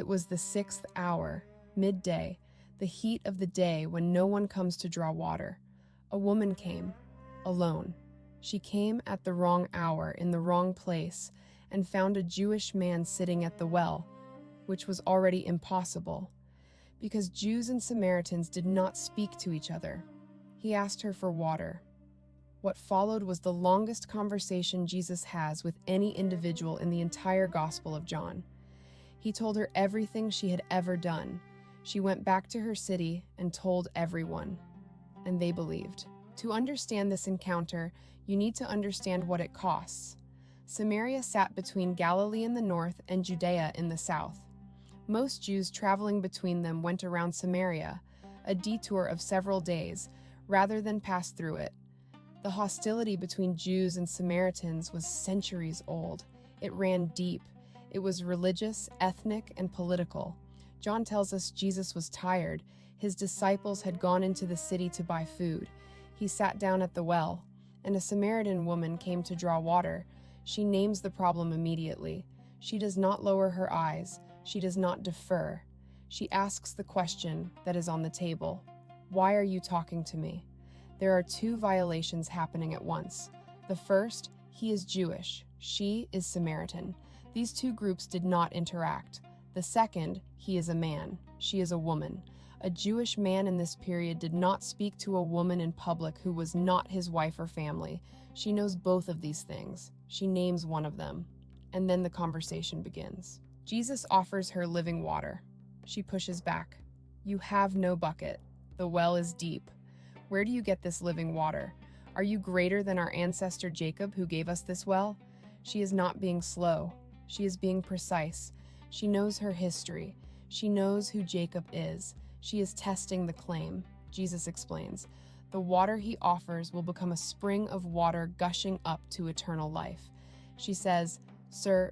It was the 6th hour, midday, the heat of the day when no one comes to draw water. A woman came, alone. She came at the wrong hour in the wrong place and found a Jewish man sitting at the well, which was already impossible, because Jews and Samaritans did not speak to each other. He asked her for water. What followed was the longest conversation Jesus has with any individual in the entire Gospel of John. He told her everything she had ever done. She went back to her city and told everyone, and they believed. To understand this encounter, you need to understand what it costs. Samaria sat between Galilee in the north and Judea in the south. Most Jews traveling between them went around Samaria, a detour of several days, rather than pass through it. The hostility between Jews and Samaritans was centuries old. It ran deep. It was religious, ethnic, and political. John tells us Jesus was tired. His disciples had gone into the city to buy food. He sat down at the well, and a Samaritan woman came to draw water. She names the problem immediately. She does not lower her eyes. She does not defer. She asks the question that is on the table. Why are you talking to me? There are two violations happening at once. The first, he is Jewish. She is Samaritan. These two groups did not interact. The second, he is a man. She is a woman. A Jewish man in this period did not speak to a woman in public who was not his wife or family. She knows both of these things. She names one of them. And then the conversation begins. Jesus offers her living water. She pushes back. You have no bucket. The well is deep. Where do you get this living water? Are you greater than our ancestor Jacob who gave us this well? She is not being slow. She is being precise. She knows her history. She knows who Jacob is. She is testing the claim. Jesus explains. The water he offers will become a spring of water gushing up to eternal life. She says, Sir,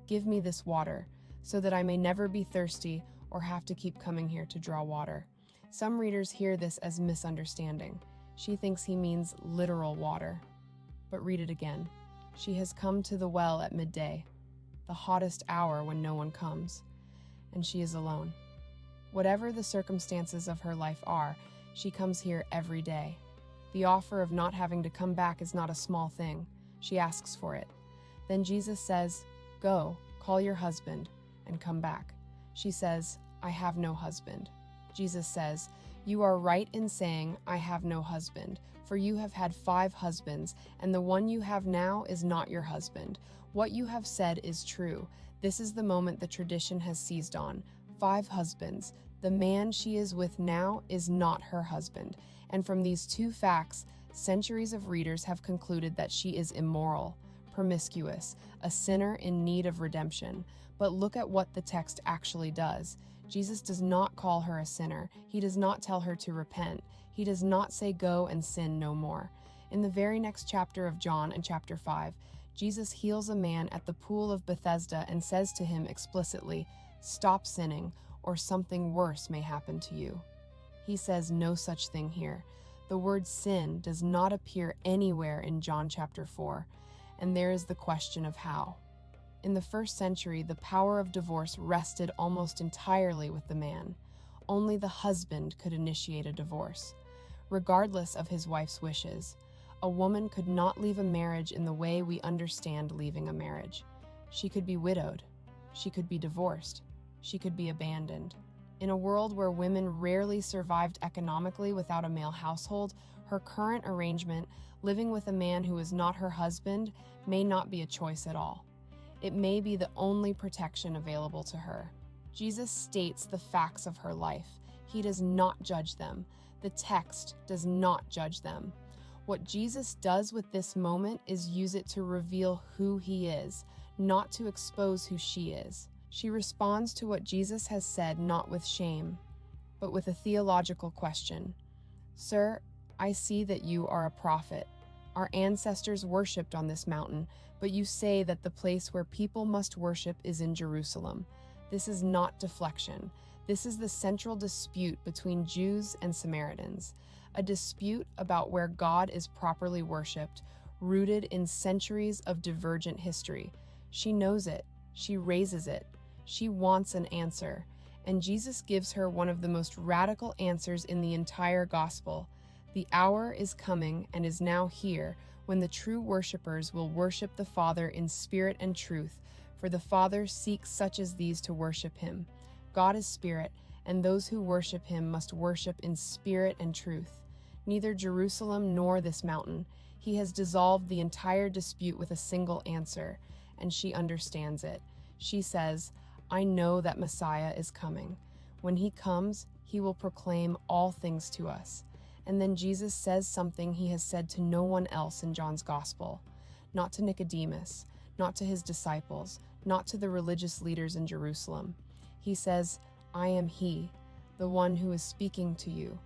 give me this water so that I may never be thirsty or have to keep coming here to draw water. Some readers hear this as misunderstanding. She thinks he means literal water. But read it again. She has come to the well at midday, the hottest hour when no one comes, and she is alone. Whatever the circumstances of her life are, she comes here every day. The offer of not having to come back is not a small thing. She asks for it. Then Jesus says, Go, call your husband, and come back. She says, I have no husband. Jesus says, You are right in saying, I have no husband, for you have had 5 husbands, and the one you have now is not your husband. What you have said is true. This is the moment the tradition has seized on. 5 husbands. The man she is with now is not her husband. And from these 2 facts, centuries of readers have concluded that she is immoral, promiscuous, a sinner in need of redemption. But look at what the text actually does. Jesus does not call her a sinner. He does not tell her to repent. He does not say, Go and sin no more. In the very next chapter of John, in chapter 5, Jesus heals a man at the pool of Bethesda and says to him explicitly, Stop sinning, or something worse may happen to you. He says no such thing here. The word sin does not appear anywhere in John chapter 4, and there is the question of how. In the first century, the power of divorce rested almost entirely with the man. Only the husband could initiate a divorce, regardless of his wife's wishes. A woman could not leave a marriage in the way we understand leaving a marriage. She could be widowed. She could be divorced. She could be abandoned. In a world where women rarely survived economically without a male household, her current arrangement, living with a man who is not her husband, may not be a choice at all. It may be the only protection available to her. Jesus states the facts of her life. He does not judge them. The text does not judge them. What Jesus does with this moment is use it to reveal who he is, not to expose who she is. She responds to what Jesus has said not with shame, but with a theological question. Sir, I see that you are a prophet. Our ancestors worshipped on this mountain, but you say that the place where people must worship is in Jerusalem. This is not deflection. This is the central dispute between Jews and Samaritans, a dispute about where God is properly worshipped, rooted in centuries of divergent history. She knows it. She raises it. She wants an answer, and Jesus gives her one of the most radical answers in the entire gospel. The hour is coming and is now here when the true worshipers will worship the Father in spirit and truth, for the Father seeks such as these to worship him. God is spirit, and those who worship him must worship in spirit and truth. Neither Jerusalem nor this mountain. He has dissolved the entire dispute with a single answer, and she understands it. She says, I know that Messiah is coming. When he comes, he will proclaim all things to us. And then Jesus says something he has said to no one else in John's gospel. Not to Nicodemus, not to his disciples, not to the religious leaders in Jerusalem. He says, I am he, the one who is speaking to you.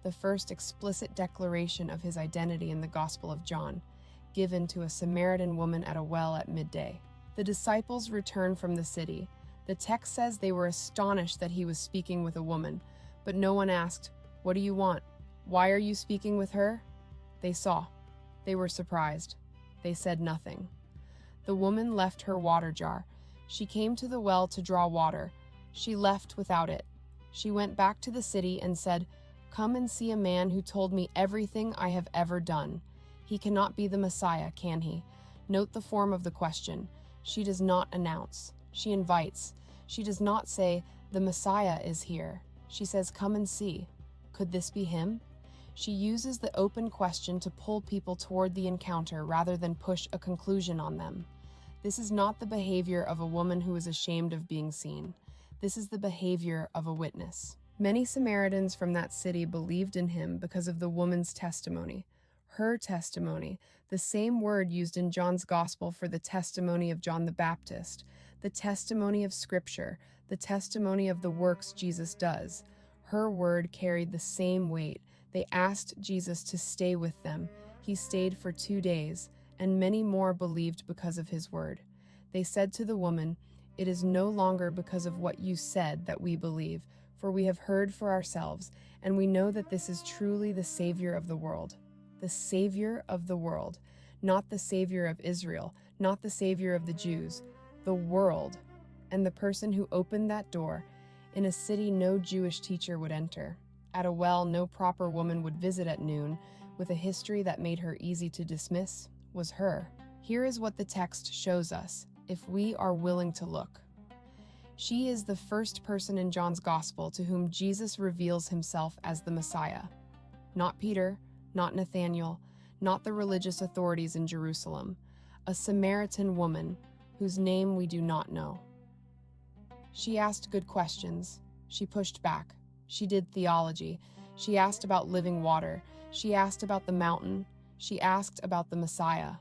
The first explicit declaration of his identity in the Gospel of John, given to a Samaritan woman at a well at midday. The disciples return from the city. The text says they were astonished that he was speaking with a woman, but no one asked, What do you want? Why are you speaking with her? They saw. They were surprised. They said nothing. The woman left her water jar. She came to the well to draw water. She left without it. She went back to the city and said, Come and see a man who told me everything I have ever done. He cannot be the Messiah, can he? Note the form of the question. She does not announce. She invites. She does not say, the Messiah is here. She says, come and see. Could this be him? She uses the open question to pull people toward the encounter rather than push a conclusion on them. This is not the behavior of a woman who is ashamed of being seen. This is the behavior of a witness. Many Samaritans from that city believed in him because of the woman's testimony. Her testimony, the same word used in John's Gospel for the testimony of John the Baptist, the testimony of Scripture, the testimony of the works Jesus does. Her word carried the same weight. They asked Jesus to stay with them. He stayed for 2 days, and many more believed because of his word. They said to the woman, It is no longer because of what you said that we believe, for we have heard for ourselves, and we know that this is truly the Savior of the world. The Savior of the world, not the Savior of Israel, not the Savior of the Jews, the world, and the person who opened that door in a city no Jewish teacher would enter, at a well no proper woman would visit at noon, with a history that made her easy to dismiss, was her. Here is what the text shows us, if we are willing to look. She is the first person in John's Gospel to whom Jesus reveals himself as the Messiah. Not Peter, not Nathanael, not the religious authorities in Jerusalem, a Samaritan woman whose name we do not know. She asked good questions. She pushed back. She did theology. She asked about living water. She asked about the mountain. She asked about the Messiah.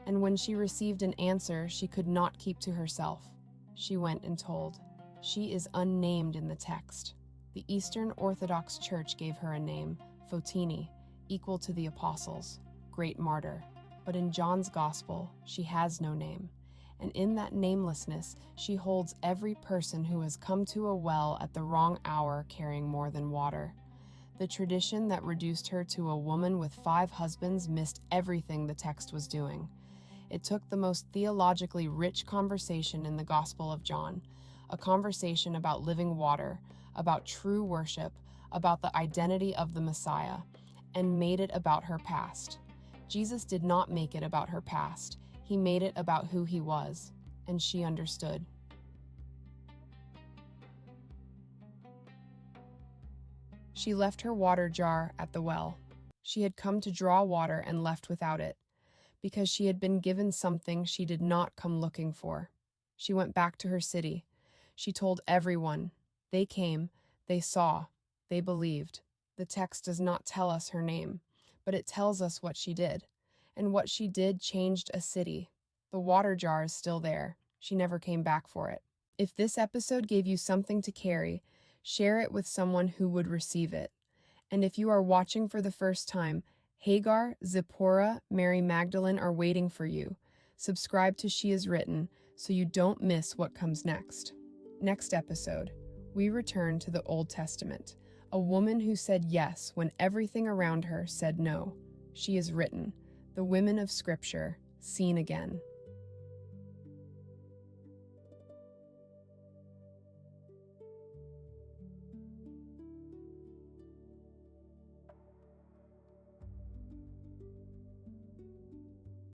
And when she received an answer she could not keep to herself, she went and told. She is unnamed in the text. The Eastern Orthodox Church gave her a name, Fotini, equal to the apostles, great martyr. But in John's Gospel, she has no name. And in that namelessness, she holds every person who has come to a well at the wrong hour carrying more than water. The tradition that reduced her to a woman with 5 husbands missed everything the text was doing. It took the most theologically rich conversation in the Gospel of John, a conversation about living water, about true worship, about the identity of the Messiah, and made it about her past. Jesus did not make it about her past. He made it about who he was, and she understood. She left her water jar at the well. She had come to draw water and left without it, because she had been given something she did not come looking for. She went back to her city. She told everyone. They came, they saw, they believed. The text does not tell us her name, but it tells us what she did. And what she did changed a city. The water jar is still there. She never came back for it. If this episode gave you something to carry, share it with someone who would receive it. And if you are watching for the first time, Hagar, Zipporah, Mary Magdalene are waiting for you. Subscribe to She Is Written so you don't miss what comes next. Next episode, we return to the Old Testament, a woman who said yes when everything around her said no. She is written, the women of Scripture, seen again.